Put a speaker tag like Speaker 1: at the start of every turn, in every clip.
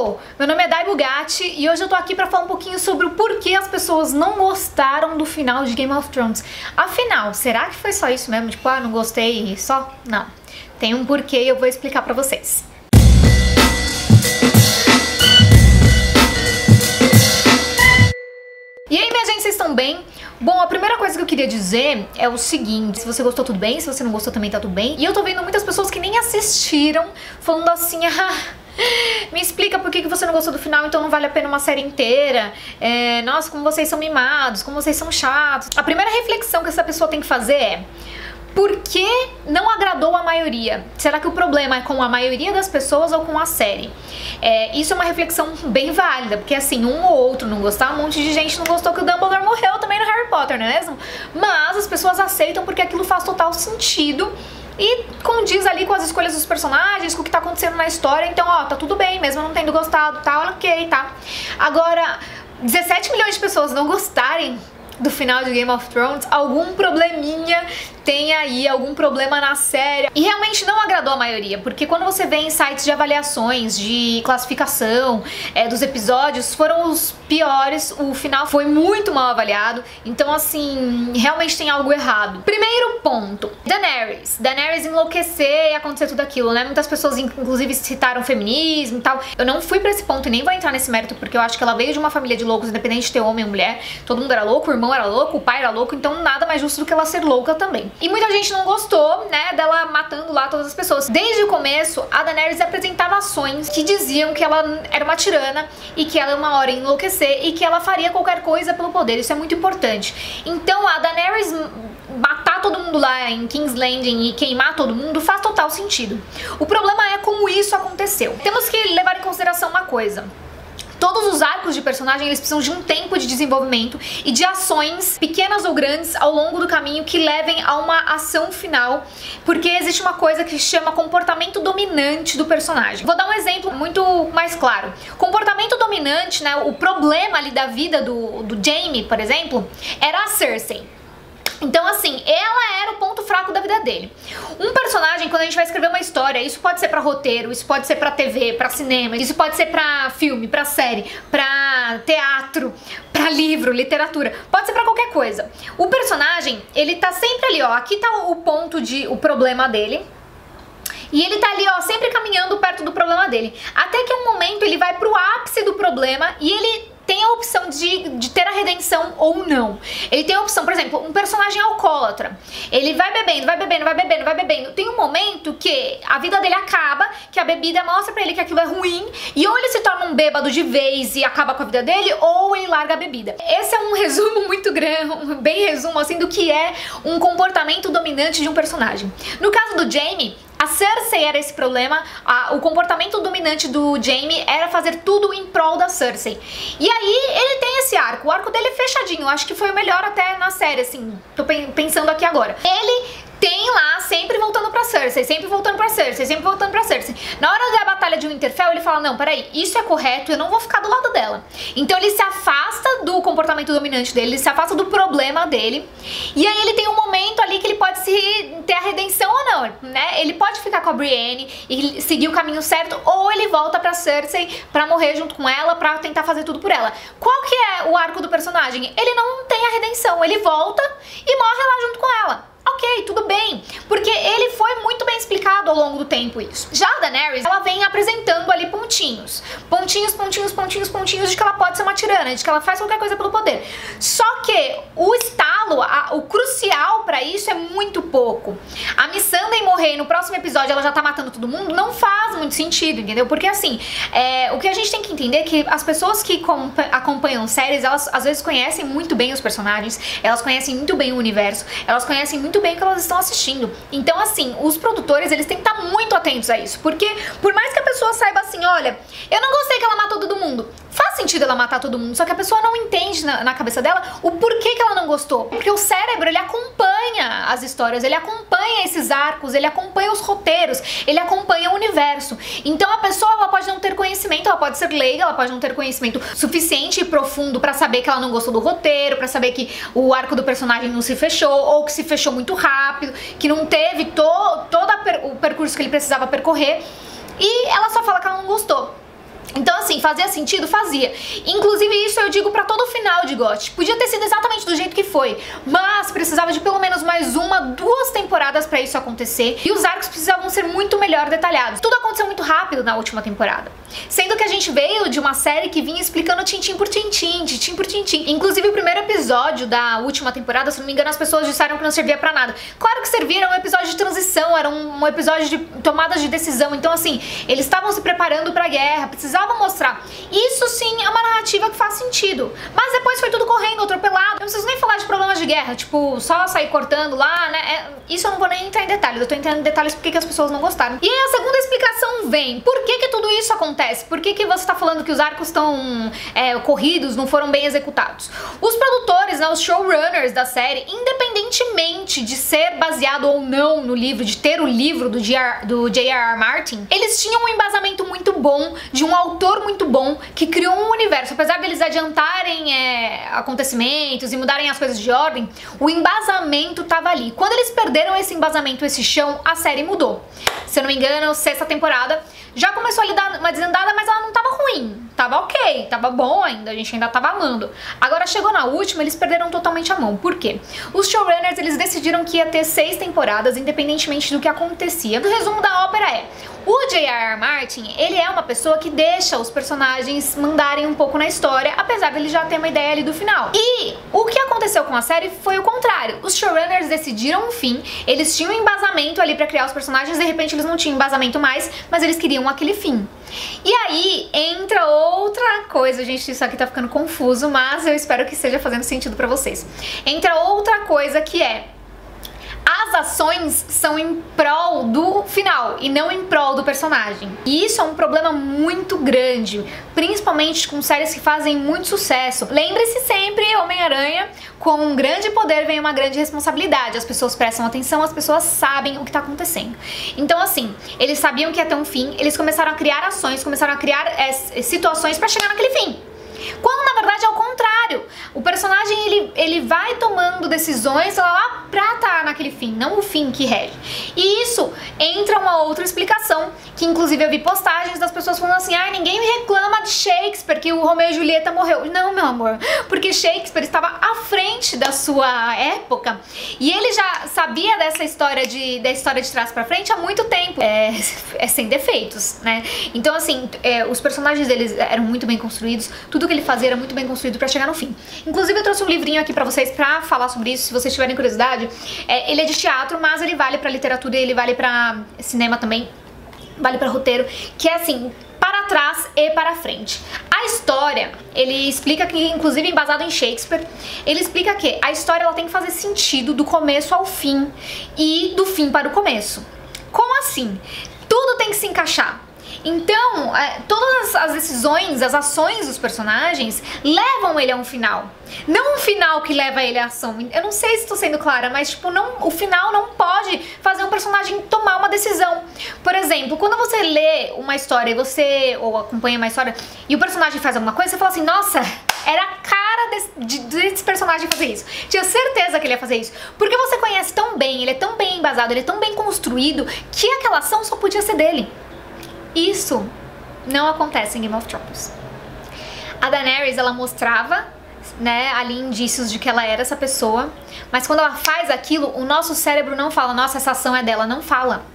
Speaker 1: Hello! Meu nome é Dai Bugatti e hoje eu tô aqui pra falar um pouquinho sobre o porquê as pessoas não gostaram do final de Game of Thrones. Afinal, será que foi só isso mesmo? Tipo, não gostei e só? Não. Tem um porquê e eu vou explicar pra vocês. E aí, minha gente, vocês estão bem? Bom, a primeira coisa que eu queria dizer é o seguinte: se você gostou, tudo bem, se você não gostou, também tá tudo bem. E eu tô vendo muitas pessoas que nem assistiram falando assim, me explica por que você não gostou do final, então não vale a pena uma série inteira. Nossa, como vocês são mimados, como vocês são chatos. A primeira reflexão que essa pessoa tem que fazer é: por que não agradou a maioria? Será que o problema é com a maioria das pessoas ou com a série? Isso é uma reflexão bem válida, porque assim, um ou outro não gostar, um monte de gente não gostou que o Dumbledore morreu também no Harry Potter, não é mesmo? Mas as pessoas aceitam porque aquilo faz total sentido e condiz ali com as escolhas dos personagens, com o que tá acontecendo na história. Então, tá tudo bem, mesmo não tendo gostado, tá ok, tá? Agora, 17 milhões de pessoas não gostarem do final de Game of Thrones, algum probleminha tem aí, algum problema na série. E realmente não agradou a maioria, porque quando você vê em sites de avaliações, de classificação dos episódios, foram os piores, o final foi muito mal avaliado. Então assim, realmente tem algo errado. Primeiro ponto, Daenerys enlouquecer e acontecer tudo aquilo, né? Muitas pessoas inclusive citaram feminismo e tal. Eu não fui pra esse ponto e nem vou entrar nesse mérito, porque eu acho que ela veio de uma família de loucos, independente de ter homem ou mulher. Todo mundo era louco, o irmão era louco, o pai era louco, então nada mais justo do que ela ser louca também. E muita gente não gostou, né, dela matando lá todas as pessoas. Desde o começo, a Daenerys apresentava ações que diziam que ela era uma tirana e que ela uma hora ia enlouquecer e que ela faria qualquer coisa pelo poder. Isso é muito importante. Então a Daenerys matar todo mundo lá em King's Landing e queimar todo mundo faz total sentido. O problema é como isso aconteceu. Temos que levar em consideração uma coisa: todos os arcos de personagem, eles precisam de um tempo de desenvolvimento e de ações, pequenas ou grandes, ao longo do caminho que levem a uma ação final, porque existe uma coisa que se chama comportamento dominante do personagem. Vou dar um exemplo muito mais claro. Comportamento dominante, né, o problema ali da vida do Jaime, por exemplo, era a Cersei. Então assim, ela era o ponto fraco da vida dele. Um personagem, quando a gente vai escrever uma história, isso pode ser pra roteiro, isso pode ser pra TV, pra cinema, isso pode ser pra filme, pra série, pra teatro, pra livro, literatura, pode ser pra qualquer coisa. O personagem, ele tá sempre ali, aqui tá o problema dele. E ele tá ali, sempre caminhando perto do problema dele. Até que um momento ele vai pro ápice do problema e ele tem a opção de ter a redenção ou não. Ele tem a opção, por exemplo, um personagem alcoólatra. Ele vai bebendo, vai bebendo, vai bebendo, vai bebendo. Tem um momento que a vida dele acaba, que a bebida mostra pra ele que aquilo é ruim, e ou ele se torna um bêbado de vez e acaba com a vida dele, ou ele larga a bebida. Esse é um resumo muito grande, bem resumo assim, do que é um comportamento dominante de um personagem. No caso do Jaime, a Cersei era esse problema. O comportamento dominante do Jaime era fazer tudo em prol da Cersei. E aí ele tem esse arco. O arco dele é fechadinho. Eu acho que foi o melhor até na série, assim. Tô pensando aqui agora. Ele tem lá sempre voltando pra Cersei, sempre voltando pra Cersei, sempre voltando pra Cersei. Na hora da batalha de Winterfell, ele fala: não, peraí, isso é correto, eu não vou ficar do lado dela. Então ele se afasta do comportamento dominante dele, ele se afasta do problema dele. E aí ele tem um momento ali que ele pode ter a redenção ou não, né? Ele pode ficar com a Brienne e seguir o caminho certo, ou ele volta pra Cersei pra morrer junto com ela, pra tentar fazer tudo por ela. Qual que é o arco do personagem? Ele não tem a redenção, ele volta e morre lá junto com ela. Ok, tudo bem, porque ele foi muito bem explicado ao longo do tempo isso. Já a Daenerys, ela vem apresentando ali pontinhos de que ela pode ser uma tirana, de que ela faz qualquer coisa pelo poder. Só que o estalo, o crucial pra isso é muito pouco. A Missandei morrer e no próximo episódio ela já tá matando todo mundo, não faz muito sentido, entendeu? Porque assim, o que a gente tem que entender é que as pessoas que acompanham séries, elas às vezes conhecem muito bem os personagens, elas conhecem muito bem o universo, elas conhecem muito bem o que elas estão assistindo. Então assim, os produtores, eles têm que estar muito atentos a isso, porque por mais que a pessoa saiba assim, olha, eu não gostei que ela matou todo mundo, faz sentido ela matar todo mundo, só que a pessoa não entende na cabeça dela o porquê que ela não gostou. Porque o cérebro, ele acompanha as histórias, ele acompanha esses arcos, ele acompanha os roteiros, ele acompanha o universo. Então a pessoa, ela pode não ter conhecimento, ela pode ser leiga, ela pode não ter conhecimento suficiente e profundo pra saber que ela não gostou do roteiro, pra saber que o arco do personagem não se fechou, ou que se fechou muito rápido, que não teve todo o percurso que ele precisava percorrer, e ela só fala que ela não gostou. Então assim, fazia sentido? Fazia. Inclusive isso eu digo pra todo o final de GOT. Podia ter sido exatamente do jeito que foi, mas precisava de pelo menos mais uma, 2 temporadas pra isso acontecer, e os arcos precisavam ser muito melhor detalhados. Tudo aconteceu muito rápido na última temporada, sendo que a gente veio de uma série que vinha explicando tintim por tintim, tintim por tintim. Inclusive o primeiro episódio da última temporada, se não me engano, as pessoas disseram que não servia pra nada. Claro que servia, era um episódio de transição, era um episódio de tomadas de decisão. Então assim, eles estavam se preparando pra guerra, precisavam mostrar. Isso sim é uma narrativa que faz sentido. Mas depois foi tudo correndo, atropelado. Eu não preciso nem falar de problemas de guerra, tipo, só sair cortando lá, né? Isso eu não vou nem entrar em detalhes, eu tô entrando em detalhes porque as pessoas não gostaram. E aí a segunda explicação vem. Por que tudo isso acontece? Por que você tá falando que os arcos estão corridos, não foram bem executados? Os produtores, né, os showrunners da série, independentemente de ser baseado ou não no livro, de ter o livro do J.R.R. Martin, eles tinham um embasamento muito bom, de um autor muito bom, que criou um universo. Apesar deles adiantarem acontecimentos e mudarem as coisas de ordem, o embasamento tava ali. Quando eles perderam esse embasamento, esse chão, a série mudou. Se eu não me engano, 6ª temporada já começou a lhe dar uma desandada, mas ela não tava ruim. Tava ok, tava bom ainda, a gente ainda tava amando. Agora chegou na última, eles perderam totalmente a mão. Por quê? Os showrunners, eles decidiram que ia ter 6 temporadas, independentemente do que acontecia. O resumo da ópera é: o J.R.R. Martin, ele é uma pessoa que deixa os personagens mandarem um pouco na história, apesar dele já ter uma ideia ali do final. E o que aconteceu com a série foi o contrário. Os showrunners decidiram um fim, eles tinham um embasamento ali pra criar os personagens, de repente eles não tinham embasamento mais, mas eles queriam aquele fim. E aí entra outra coisa, gente, isso aqui tá ficando confuso, mas eu espero que esteja fazendo sentido pra vocês. Entra outra coisa que é: as ações são em prol do final e não em prol do personagem. E isso é um problema muito grande, principalmente com séries que fazem muito sucesso. Lembre-se sempre, Homem-Aranha, com um grande poder vem uma grande responsabilidade. As pessoas prestam atenção, as pessoas sabem o que tá acontecendo. Então assim, eles sabiam que ia ter um fim, eles começaram a criar ações, começaram a criar situações pra chegar naquele fim. Quando na verdade é o contrário. O personagem ele vai tomando decisões lá pra estar naquele fim, não o fim que rege. E isso entra uma outra explicação, que inclusive eu vi postagens das pessoas falando assim: ai, ninguém me reclama de Shakespeare, que o Romeu e Julieta morreu. Não, meu amor, porque Shakespeare estava à frente da sua época e ele já sabia da história de trás pra frente há muito tempo. É sem defeitos, né? Então assim, os personagens deles eram muito bem construídos, tudo que ele fazia era muito bem construído pra chegar no fim. Inclusive eu trouxe um livrinho aqui pra vocês pra falar sobre isso, se vocês tiverem curiosidade. Ele é de teatro, mas ele vale pra literatura e ele vale pra cinema também, vale pra roteiro, que é assim, para trás e para frente. A história, ele explica que, inclusive embasado em Shakespeare, ele explica que a história ela tem que fazer sentido do começo ao fim e do fim para o começo. Como assim? Tudo tem que se encaixar. Então, todas as decisões, as ações dos personagens levam ele a um final. Não um final que leva ele à ação. Eu não sei se estou sendo clara, mas tipo, o final não pode fazer um personagem tomar uma decisão. Por exemplo, quando você lê uma história ou acompanha uma história e o personagem faz alguma coisa, você fala assim: nossa, era a cara desse personagem fazer isso. Tinha certeza que ele ia fazer isso. Porque você conhece tão bem, ele é tão bem embasado, ele é tão bem construído, que aquela ação só podia ser dele. Isso não acontece em Game of Thrones. A Daenerys, ela mostrava, né, ali indícios de que ela era essa pessoa, mas quando ela faz aquilo, o nosso cérebro não fala: nossa, essa ação é dela, não fala.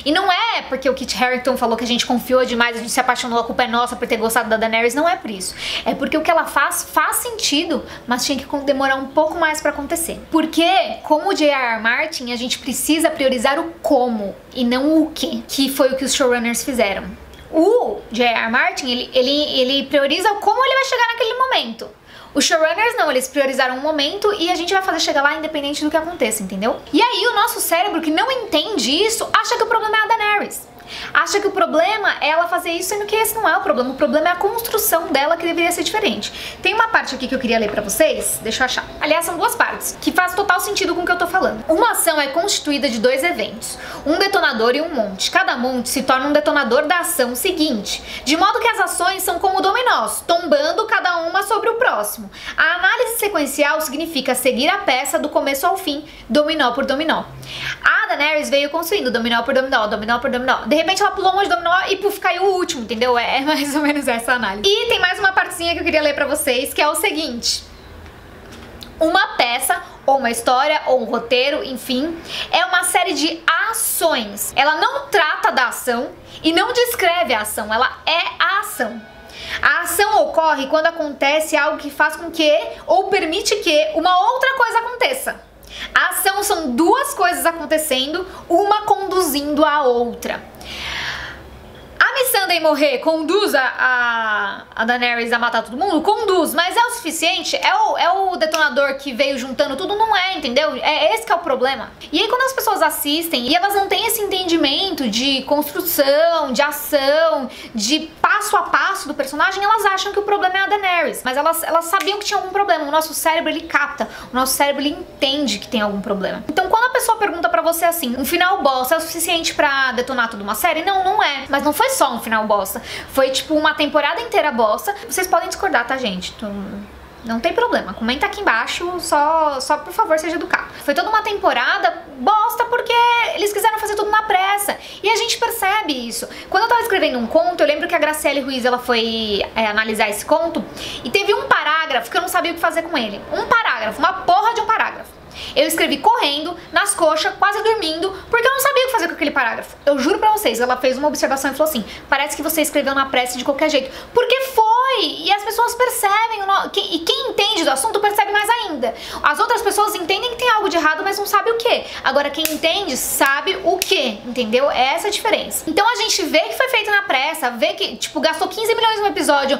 Speaker 1: E não é porque o Kit Harington falou que a gente confiou demais, a gente se apaixonou, a culpa é nossa por ter gostado da Daenerys. Não é por isso. É porque o que ela faz sentido, mas tinha que demorar um pouco mais pra acontecer. Porque, como o J.R.R. Martin, a gente precisa priorizar o como e não o que foi o que os showrunners fizeram. O J.R.R. Martin, ele prioriza como ele vai chegar naquele momento. Os showrunners não, eles priorizaram um momento e a gente vai fazer chegar lá independente do que aconteça, entendeu? E aí o nosso cérebro, que não entende isso, acha que o problema é a Daenerys. Acha que o problema é ela fazer isso, sendo que esse não é o problema é a construção dela, que deveria ser diferente. Tem uma parte aqui que eu queria ler pra vocês, deixa eu achar. Aliás, são 2 partes, que faz total sentido com o que eu tô falando. Uma ação é constituída de 2 eventos, um detonador e um monte. Cada monte se torna um detonador da ação seguinte, de modo que as ações são como dominós, tombando cada uma sobre o próximo. A análise sequencial significa seguir a peça do começo ao fim, dominó por dominó. A Daenerys veio construindo dominó por dominó, dominó por dominó. De repente ela pulou um monte de dominó e puf, caiu o último, entendeu? É mais ou menos essa análise. E tem mais uma partezinha que eu queria ler pra vocês, que é o seguinte. Uma peça, ou uma história, ou um roteiro, enfim, é uma série de ações. Ela não trata da ação e não descreve a ação, ela é a ação. A ação ocorre quando acontece algo que faz com que, ou permite que, uma outra coisa aconteça. A ação são duas coisas acontecendo, uma conduzindo a outra. A Missandei morrer conduz a Daenerys a matar todo mundo? Conduz, mas é o suficiente? É o detonador que veio juntando tudo? Não é, entendeu? É esse que é o problema. E aí quando as pessoas assistem e elas não têm esse entendimento de construção, de ação, de passo a passo do personagem, elas acham que o problema é a Daenerys. Mas elas sabiam que tinha algum problema. O nosso cérebro, ele capta. O nosso cérebro, ele entende que tem algum problema. Então quando a pessoa pergunta pra você assim, um final bosta é o suficiente pra detonar toda uma série? Não, não é. Mas não foi só um final bosta. Foi tipo uma temporada inteira bosta. Vocês podem discordar, tá, gente? Não tem problema. Comenta aqui embaixo, só por favor seja educado. Foi toda uma temporada bosta porque eles quiseram fazer tudo na pressa. E a gente percebe isso. Quando eu tava escrevendo um conto, eu lembro que a Graciele Ruiz, ela foi analisar esse conto e teve um parágrafo que eu não sabia o que fazer com ele. Um parágrafo, uma porra de um parágrafo. Eu escrevi correndo, nas coxas, quase dormindo, porque eu não sabia o que fazer com aquele parágrafo. Eu juro pra vocês, ela fez uma observação e falou assim, parece que você escreveu na pressa de qualquer jeito. Porque foi! E as pessoas percebem, e quem entende do assunto percebe mais ainda. As outras pessoas entendem que tem algo de errado, mas não sabe o que. Agora quem entende sabe o que, entendeu? É essa a diferença. Então a gente vê que foi feito na pressa, vê que, tipo, gastou 15 milhões no episódio,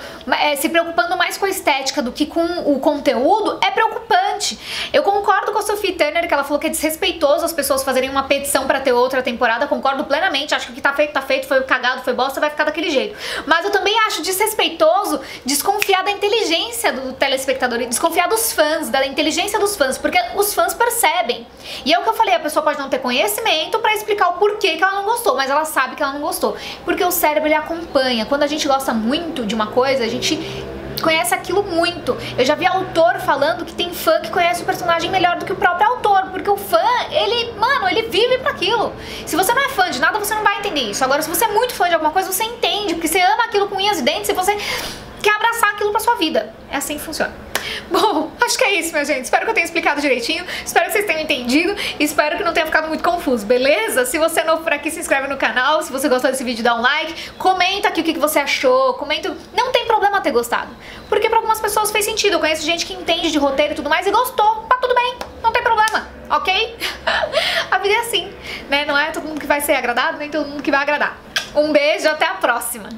Speaker 1: se preocupando mais com a estética do que com o conteúdo, é preocupante. Eu concordo com a Sophie Turner, que ela falou que é desrespeitoso as pessoas fazerem uma petição pra ter outra temporada. Concordo plenamente, acho que o que tá feito, foi cagado, foi bosta, vai ficar daquele jeito. Mas eu também acho desrespeitoso desconfiar da inteligência do telespectador e desconfiar dos fãs, da inteligência dos fãs, porque os fãs percebem. E é o que eu falei, a pessoa pode não ter conhecimento pra explicar o porquê que ela não gostou, mas ela sabe que ela não gostou. Porque o cérebro, ele acompanha. Quando a gente gosta muito de uma coisa, a gente conhece aquilo muito. Eu já vi autor falando que tem fã que conhece o personagem melhor do que o próprio autor, porque o fã, ele vive pra aquilo. Se você não é fã de nada, você não vai entender isso. Agora, se você é muito fã de alguma coisa, você entende, porque você ama aquilo com unhas e dentes e você quer abraçar aquilo pra sua vida. É assim que funciona. Bom, acho que é isso, minha gente. Espero que eu tenha explicado direitinho. Espero que vocês tenham entendido. Espero que não tenha ficado muito confuso, beleza? Se você é novo por aqui, se inscreve no canal. Se você gostou desse vídeo, dá um like. Comenta aqui o que você achou. Comenta. Não tem problema ter gostado, porque pra algumas pessoas fez sentido. Eu conheço gente que entende de roteiro e tudo mais e gostou. Tá tudo bem, não tem problema, ok? A vida é assim, né? Não é todo mundo que vai ser agradado, nem todo mundo que vai agradar. Um beijo, até a próxima.